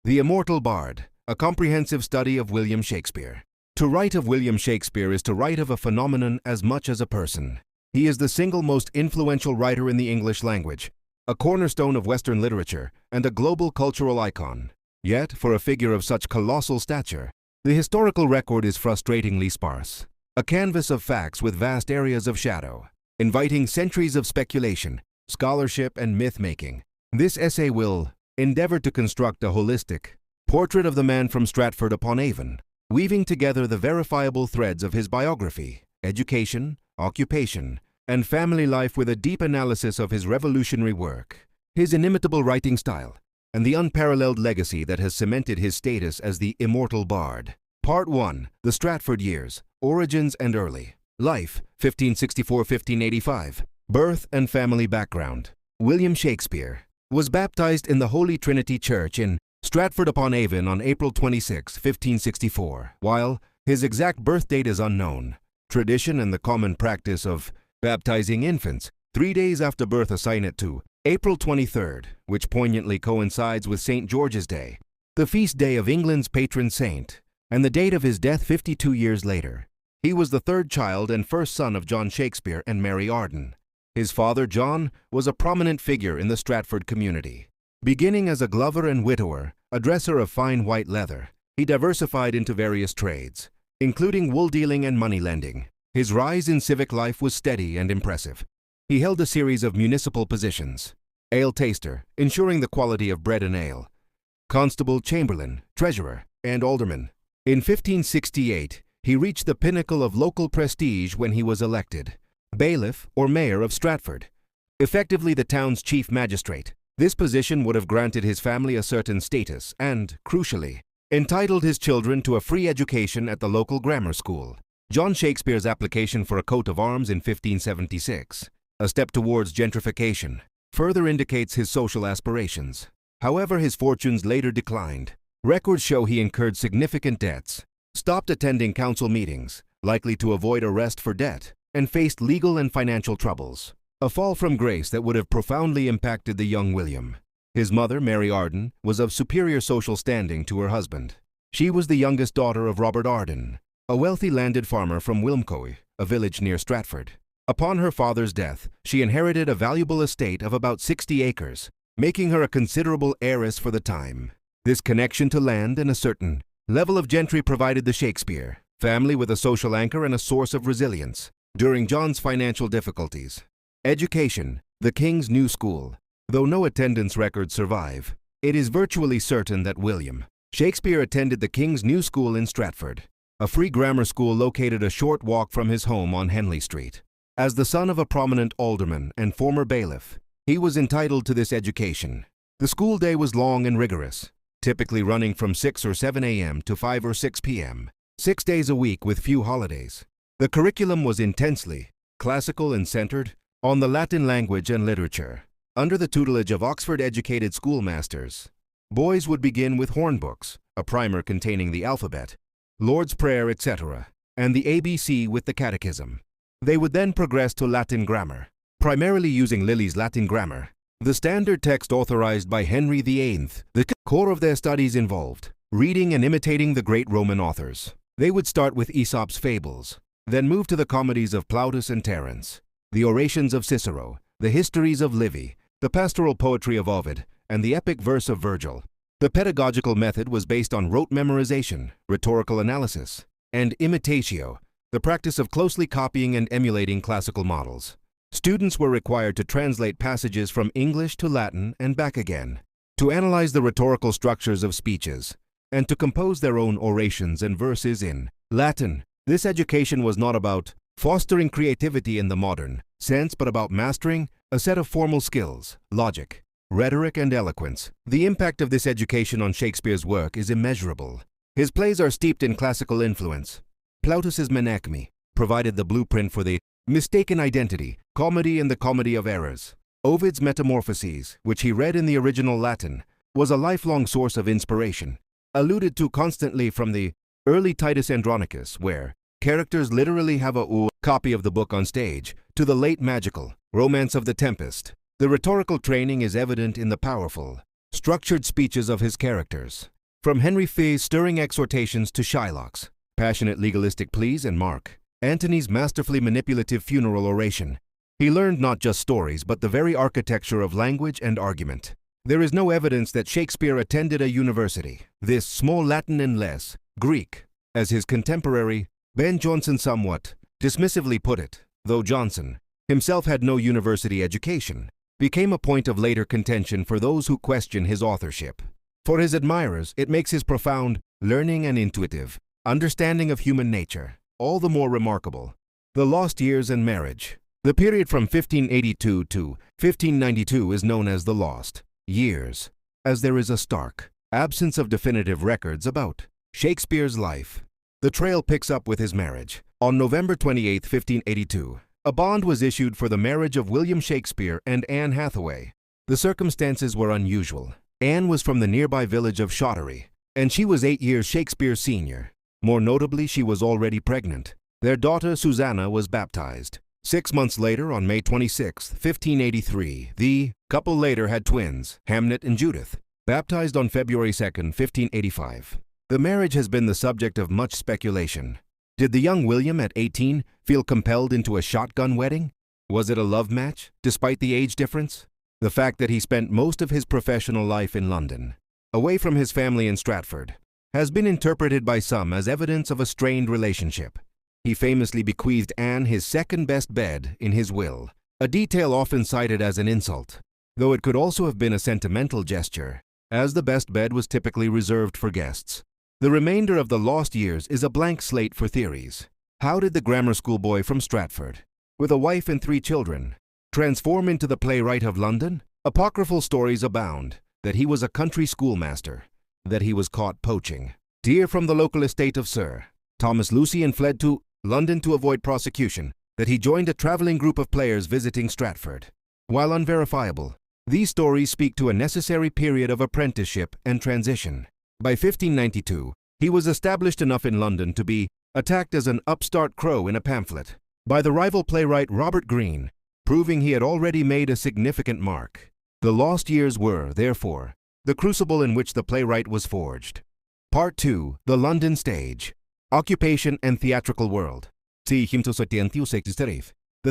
The Immortal Bard, a comprehensive study of William Shakespeare. To write of William Shakespeare is to write of a phenomenon as much as a person. He is the single most influential writer in the English language, a cornerstone of Western literature, and a global cultural icon. Yet, for a figure of such colossal stature, the historical record is frustratingly sparse. A canvas of facts with vast areas of shadow, inviting centuries of speculation, scholarship, and myth-making. This essay will endeavor to construct a holistic portrait of the man from Stratford-upon-Avon, weaving together the verifiable threads of his biography, education, occupation, and family life with a deep analysis of his revolutionary work, his inimitable writing style, and the unparalleled legacy that has cemented his status as the Immortal Bard. Part 1. The Stratford Years, Origins and Early Life, 1564–1585. Birth and family background. William Shakespeare was baptized in the Holy Trinity Church in Stratford-upon-Avon on April 26, 1564. While his exact birth date is unknown, tradition and the common practice of baptizing infants 3 days after birth assign it to April 23rd, which poignantly coincides with St. George's Day, the feast day of England's patron saint, and the date of his death 52 years later. He was the third child and first son of John Shakespeare and Mary Arden. His father, John, was a prominent figure in the Stratford community. Beginning as a glover and widower, a dresser of fine white leather, he diversified into various trades, including wool dealing and money lending. His rise in civic life was steady and impressive. He held a series of municipal positions: ale taster, ensuring the quality of bread and ale; constable, chamberlain, treasurer, and alderman. In 1568, he reached the pinnacle of local prestige when he was elected bailiff or mayor of Stratford, effectively the town's chief magistrate. This position would have granted his family a certain status and, crucially, entitled his children to a free education at the local grammar school. John Shakespeare's application for a coat of arms in 1576, a step towards gentrification, further indicates his social aspirations. However, his fortunes later declined. Records show he incurred significant debts, stopped attending council meetings, likely to avoid arrest for debt, and faced legal and financial troubles. A fall from grace that would have profoundly impacted the young William. His mother, Mary Arden, was of superior social standing to her husband. She was the youngest daughter of Robert Arden, a wealthy landed farmer from Wilmcote, a village near Stratford. Upon her father's death, she inherited a valuable estate of about 60 acres, making her a considerable heiress for the time. This connection to land and a certain level of gentry provided the Shakespeare family with a social anchor and a source of resilience during John's financial difficulties. Education. The King's New School. Though no attendance records survive, it is virtually certain that William Shakespeare attended the King's New School in Stratford, a free grammar school located a short walk from his home on Henley Street. As the son of a prominent alderman and former bailiff, he was entitled to this education. The school day was long and rigorous, typically running from 6 or 7 a.m. to 5 or 6 p.m., 6 days a week with few holidays. The curriculum was intensely classical and centered on the Latin language and literature. Under the tutelage of Oxford-educated schoolmasters, boys would begin with hornbooks, a primer containing the alphabet, Lord's Prayer, etc., and the ABC with the Catechism. They would then progress to Latin grammar, primarily using Lilly's Latin grammar, the standard text authorized by Henry VIII. The core of their studies involved reading and imitating the great Roman authors. They would start with Aesop's fables, then move to the comedies of Plautus and Terence, the orations of Cicero, the histories of Livy, the pastoral poetry of Ovid, and the epic verse of Virgil. The pedagogical method was based on rote memorization, rhetorical analysis, and imitatio, the practice of closely copying and emulating classical models. Students were required to translate passages from English to Latin and back again, to analyze the rhetorical structures of speeches, and to compose their own orations and verses in Latin. This education was not about fostering creativity in the modern sense, but about mastering a set of formal skills, logic, rhetoric, and eloquence. The impact of this education on Shakespeare's work is immeasurable. His plays are steeped in classical influence. Plautus's Menechmi provided the blueprint for the Mistaken Identity, comedy and the Comedy of Errors. Ovid's Metamorphoses, which he read in the original Latin, was a lifelong source of inspiration, alluded to constantly from the early Titus Andronicus, where characters literally have a copy of the book on stage, to the late magical Romance of the Tempest. The rhetorical training is evident in the powerful, structured speeches of his characters. From Henry Fay's stirring exhortations to Shylock's passionate legalistic pleas and Mark Antony's masterfully manipulative funeral oration, he learned not just stories but the very architecture of language and argument. There is no evidence that Shakespeare attended a university. This small Latin and less Greek, as his contemporary Ben Jonson somewhat dismissively put it, though Jonson himself had no university education, became a point of later contention for those who question his authorship. For his admirers, it makes his profound learning and intuitive understanding of human nature all the more remarkable. The Lost Years and Marriage. The period from 1582 to 1592 is known as the Lost Years, as there is a stark absence of definitive records about Shakespeare's life. The trail picks up with his marriage. On November 28, 1582, a bond was issued for the marriage of William Shakespeare and Anne Hathaway. The circumstances were unusual. Anne was from the nearby village of Shottery, and she was 8 years Shakespeare's senior. More notably, she was already pregnant. Their daughter Susanna was baptized. 6 months later, on May 26, 1583, the couple later had twins, Hamnet and Judith, baptized on February 2, 1585. The marriage has been the subject of much speculation. Did the young William at 18 feel compelled into a shotgun wedding? Was it a love match, despite the age difference? The fact that he spent most of his professional life in London, away from his family in Stratford, has been interpreted by some as evidence of a strained relationship. He famously bequeathed Anne his second-best bed in his will, a detail often cited as an insult, though it could also have been a sentimental gesture, as the best bed was typically reserved for guests. The remainder of the Lost Years is a blank slate for theories. How did the grammar school boy from Stratford, with a wife and 3 children, transform into the playwright of London? Apocryphal stories abound that he was a country schoolmaster, that he was caught poaching deer from the local estate of Sir Thomas Lucy and fled to London to avoid prosecution, that he joined a traveling group of players visiting Stratford. While unverifiable, these stories speak to a necessary period of apprenticeship and transition. By 1592, he was established enough in London to be attacked as an upstart crow in a pamphlet by the rival playwright Robert Greene, proving he had already made a significant mark. The Lost Years were, therefore, the crucible in which the playwright was forged. Part 2. The London Stage. Occupation and Theatrical World. The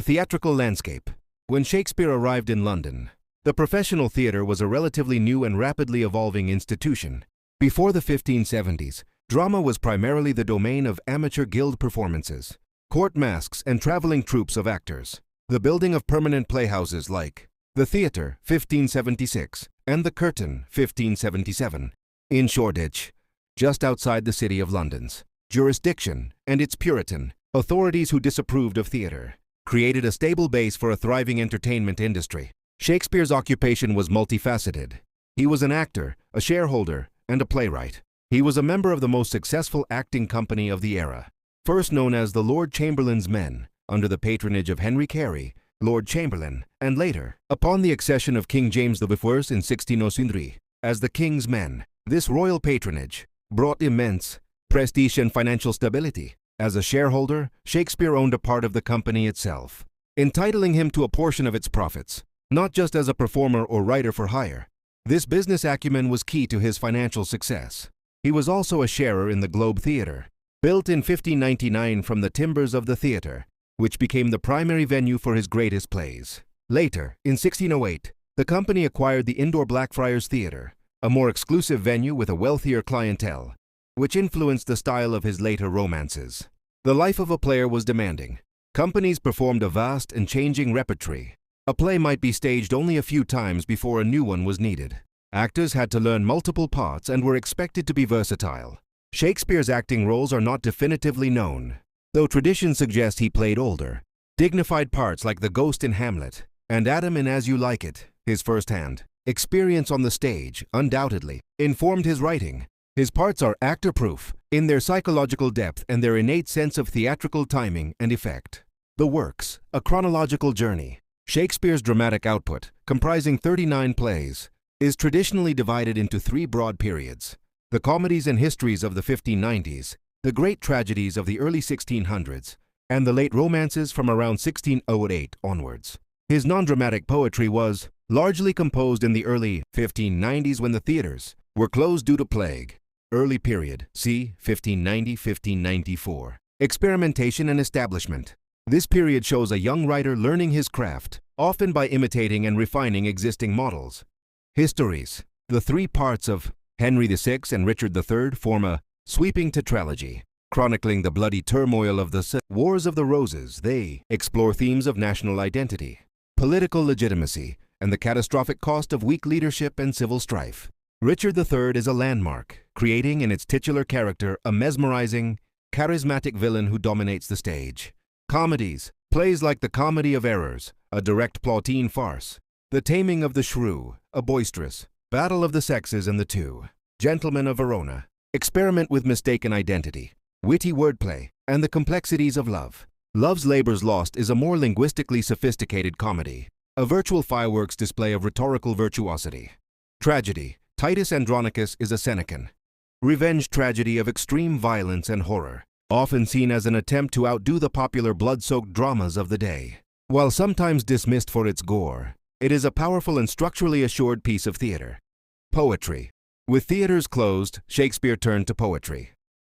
theatrical landscape. When Shakespeare arrived in London, the professional theatre was a relatively new and rapidly evolving institution. Before the 1570s, drama was primarily the domain of amateur guild performances, court masques, and traveling troupes of actors. The building of permanent playhouses like the Theatre, 1576, and the Curtain, 1577, in Shoreditch, just outside the City of London's jurisdiction, and its Puritan authorities who disapproved of theatre, created a stable base for a thriving entertainment industry. Shakespeare's occupation was multifaceted. He was an actor, a shareholder, and a playwright. He was a member of the most successful acting company of the era, first known as the Lord Chamberlain's Men, under the patronage of Henry Carey, Lord Chamberlain, and later, upon the accession of King James I in 1603, as the King's Men. This royal patronage brought immense prestige and financial stability. As a shareholder, Shakespeare owned a part of the company itself, entitling him to a portion of its profits, not just as a performer or writer for hire. This business acumen was key to his financial success. He was also a sharer in the Globe Theatre, built in 1599 from the timbers of the theatre, which became the primary venue for his greatest plays. Later, in 1608, the company acquired the indoor Blackfriars Theatre, a more exclusive venue with a wealthier clientele, which influenced the style of his later romances. The life of a player was demanding. Companies performed a vast and changing repertory. A play might be staged only a few times before a new one was needed. Actors had to learn multiple parts and were expected to be versatile. Shakespeare's acting roles are not definitively known, though tradition suggests he played older, dignified parts like the Ghost in Hamlet and Adam in As You Like It. His first-hand experience on the stage, undoubtedly, informed his writing. His parts are actor-proof in their psychological depth and their innate sense of theatrical timing and effect. The Works, a chronological journey. Shakespeare's dramatic output, comprising 39 plays, is traditionally divided into 3 broad periods: the comedies and histories of the 1590s, the great tragedies of the early 1600s, and the late romances from around 1608 onwards. His non-dramatic poetry was largely composed in the early 1590s when the theatres were closed due to plague. Early period, c. 1590–1594. Experimentation and establishment. This period shows a young writer learning his craft, often by imitating and refining existing models. Histories. The three parts of Henry VI and Richard III form a sweeping tetralogy, chronicling the bloody turmoil of the Wars of the Roses. They explore themes of national identity, political legitimacy, and the catastrophic cost of weak leadership and civil strife. Richard III is a landmark, creating in its titular character a mesmerizing, charismatic villain who dominates the stage. Comedies. Plays like The Comedy of Errors, a direct plotine farce. The Taming of the Shrew, a boisterous battle of the sexes and the two. Gentlemen of Verona. Experiment with mistaken identity, witty wordplay, and the complexities of love. Love's Labour's Lost is a more linguistically sophisticated comedy, a virtual fireworks display of rhetorical virtuosity. Tragedy. Titus Andronicus is a Senecan, revenge tragedy of extreme violence and horror, often seen as an attempt to outdo the popular blood-soaked dramas of the day. While sometimes dismissed for its gore, it is a powerful and structurally assured piece of theater. Poetry. With theaters closed, Shakespeare turned to poetry.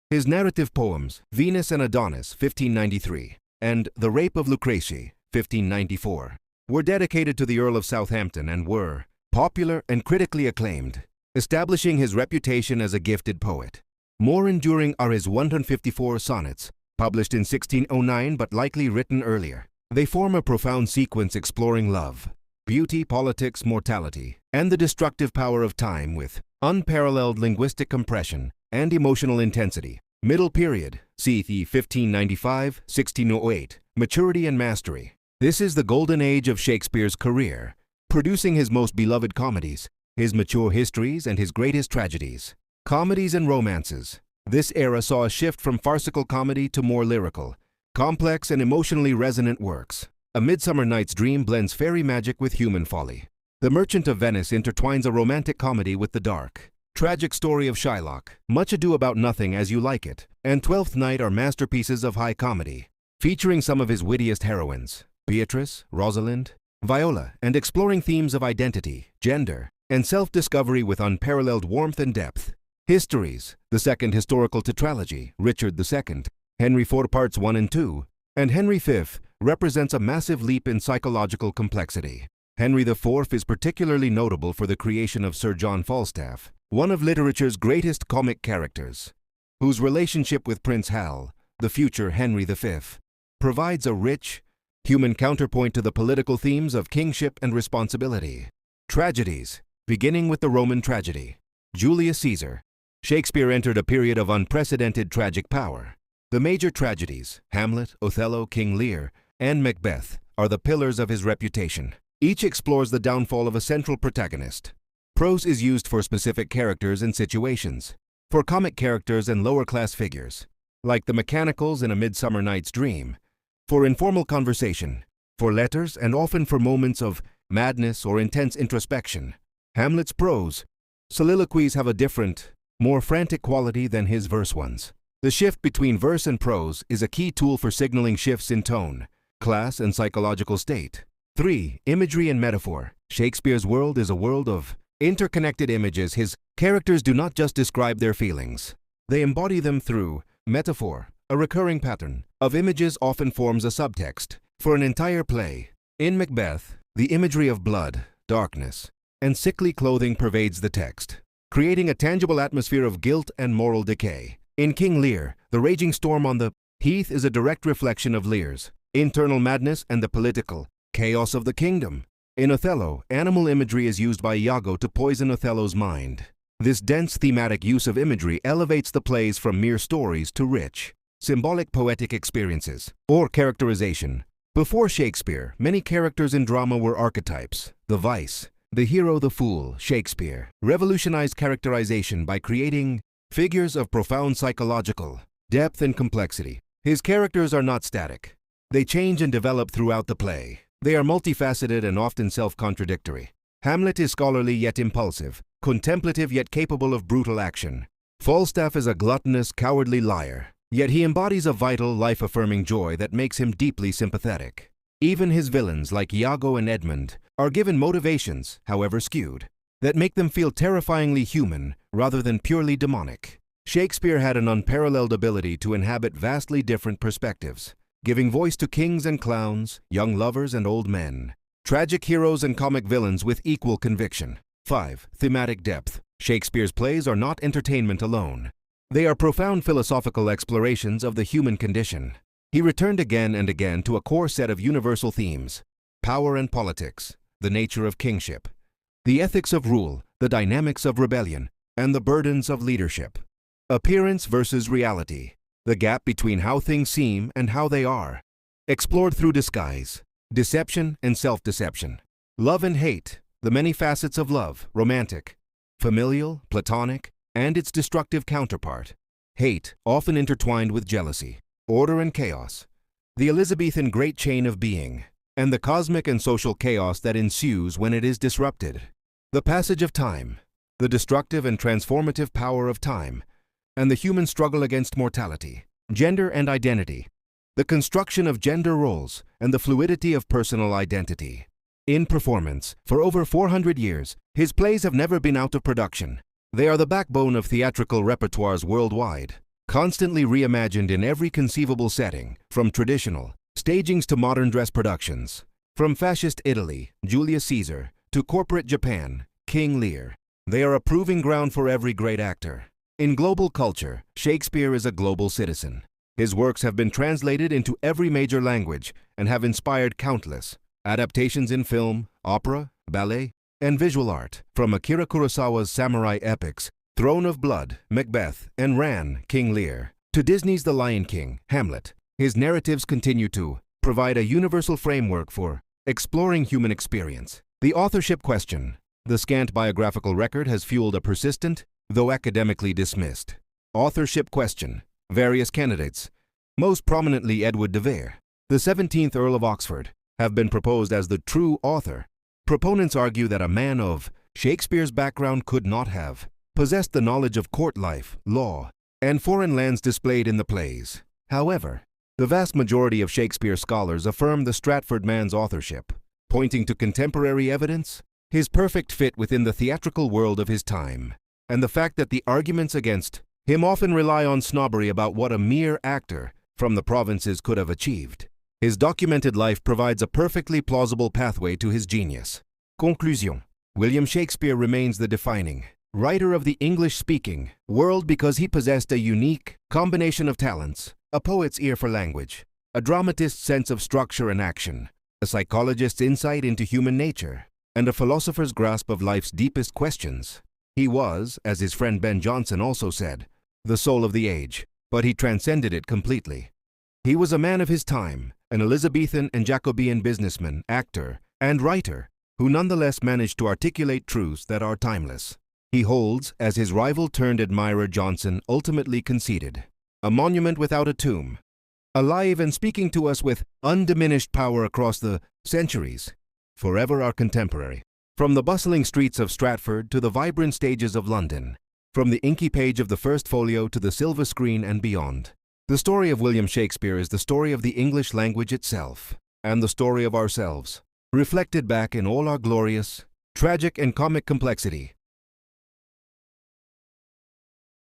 His narrative poems, Venus and Adonis, 1593, and The Rape of Lucrece, 1594, were dedicated to the Earl of Southampton and were popular and critically acclaimed, establishing his reputation as a gifted poet. More enduring are his 154 sonnets, published in 1609 but likely written earlier. They form a profound sequence exploring love, beauty, politics, mortality, and the destructive power of time with unparalleled linguistic compression and emotional intensity. Middle period, c. 1595–1608, maturity and mastery. This is the golden age of Shakespeare's career, producing his most beloved comedies, his mature histories, and his greatest tragedies. Comedies and romances. This era saw a shift from farcical comedy to more lyrical, complex, and emotionally resonant works. A Midsummer Night's Dream blends fairy magic with human folly. The Merchant of Venice intertwines a romantic comedy with the dark, tragic story of Shylock. Much Ado About Nothing, As You Like It, and Twelfth Night are masterpieces of high comedy, featuring some of his wittiest heroines, Beatrice, Rosalind, Viola, and exploring themes of identity, gender, and self-discovery with unparalleled warmth and depth. Histories. The second historical tetralogy, Richard II, Henry IV Parts 1 and 2, and Henry V, represents a massive leap in psychological complexity. Henry IV is particularly notable for the creation of Sir John Falstaff, one of literature's greatest comic characters, whose relationship with Prince Hal, the future Henry V, provides a rich, human counterpoint to the political themes of kingship and responsibility. Tragedies. Beginning with the Roman tragedy, Julius Caesar, Shakespeare entered a period of unprecedented tragic power. The major tragedies, Hamlet, Othello, King Lear, and Macbeth, are the pillars of his reputation. Each explores the downfall of a central protagonist. Prose is used for specific characters and situations, for comic characters and lower-class figures, like the mechanicals in A Midsummer Night's Dream, for informal conversation, for letters, and often for moments of madness or intense introspection. Hamlet's prose soliloquies have a different, more frantic quality than his verse ones. The shift between verse and prose is a key tool for signaling shifts in tone, class, and psychological state. 3. Imagery and metaphor. Shakespeare's world is a world of interconnected images. His characters do not just describe their feelings. They embody them through metaphor. A recurring pattern of images often forms a subtext for an entire play. In Macbeth, the imagery of blood, darkness, and sickly clothing pervades the text, creating a tangible atmosphere of guilt and moral decay. In King Lear, the raging storm on the heath is a direct reflection of Lear's internal madness and the political chaos of the kingdom. In Othello, animal imagery is used by Iago to poison Othello's mind. This dense thematic use of imagery elevates the plays from mere stories to rich, symbolic poetic experiences, or characterization. Before Shakespeare, many characters in drama were archetypes. The vice, the hero, the fool. Shakespeare revolutionized characterization by creating figures of profound psychological depth and complexity. His characters are not static. They change and develop throughout the play. They are multifaceted and often self-contradictory. Hamlet is scholarly yet impulsive, contemplative yet capable of brutal action. Falstaff is a gluttonous, cowardly liar, yet he embodies a vital, life-affirming joy that makes him deeply sympathetic. Even his villains, like Iago and Edmund, are given motivations, however skewed, that make them feel terrifyingly human rather than purely demonic. Shakespeare had an unparalleled ability to inhabit vastly different perspectives, giving voice to kings and clowns, young lovers and old men, tragic heroes and comic villains with equal conviction. 5. Thematic depth. Shakespeare's plays are not entertainment alone. They are profound philosophical explorations of the human condition. He returned again and again to a core set of universal themes: power and politics, the nature of kingship, the ethics of rule, the dynamics of rebellion, and the burdens of leadership. Appearance versus reality, the gap between how things seem and how they are, explored through disguise, deception and self-deception. Love and hate, the many facets of love, romantic, familial, platonic, and its destructive counterpart. Hate, often intertwined with jealousy, order and chaos, the Elizabethan great chain of being, and the cosmic and social chaos that ensues when it is disrupted. The passage of time, the destructive and transformative power of time, and the human struggle against mortality. Gender and identity, the construction of gender roles, and the fluidity of personal identity. In performance, for over 400 years, his plays have never been out of production. They are the backbone of theatrical repertoires worldwide, constantly reimagined in every conceivable setting, from traditional stagings to modern dress productions. From fascist Italy, Julius Caesar, to corporate Japan, King Lear. They are a proving ground for every great actor. In global culture, Shakespeare is a global citizen. His works have been translated into every major language and have inspired countless adaptations in film, opera, ballet, and visual art. From Akira Kurosawa's samurai epics, Throne of Blood, Macbeth, and Ran, King Lear, to Disney's The Lion King, Hamlet, his narratives continue to provide a universal framework for exploring human experience. The authorship question. The scant biographical record has fueled a persistent, though academically dismissed, authorship question. Various candidates, most prominently Edward de Vere, the 17th Earl of Oxford, have been proposed as the true author. Proponents argue that a man of Shakespeare's background could not have possessed the knowledge of court life, law, and foreign lands displayed in the plays. However, the vast majority of Shakespeare scholars affirm the Stratford man's authorship, pointing to contemporary evidence, his perfect fit within the theatrical world of his time, and the fact that the arguments against him often rely on snobbery about what a mere actor from the provinces could have achieved. His documented life provides a perfectly plausible pathway to his genius. Conclusion. William Shakespeare remains the defining writer of the English-speaking world because he possessed a unique combination of talents: a poet's ear for language, a dramatist's sense of structure and action, a psychologist's insight into human nature, and a philosopher's grasp of life's deepest questions. He was, as his friend Ben Jonson also said, the soul of the age, but he transcended it completely. He was a man of his time, an Elizabethan and Jacobean businessman, actor, and writer, who nonetheless managed to articulate truths that are timeless. He holds, as his rival-turned-admirer Jonson ultimately conceded, a monument without a tomb, alive and speaking to us with undiminished power across the centuries, forever our contemporary. From the bustling streets of Stratford to the vibrant stages of London, from the inky page of the First Folio to the silver screen and beyond, the story of William Shakespeare is the story of the English language itself, and the story of ourselves, reflected back in all our glorious, tragic, and comic complexity.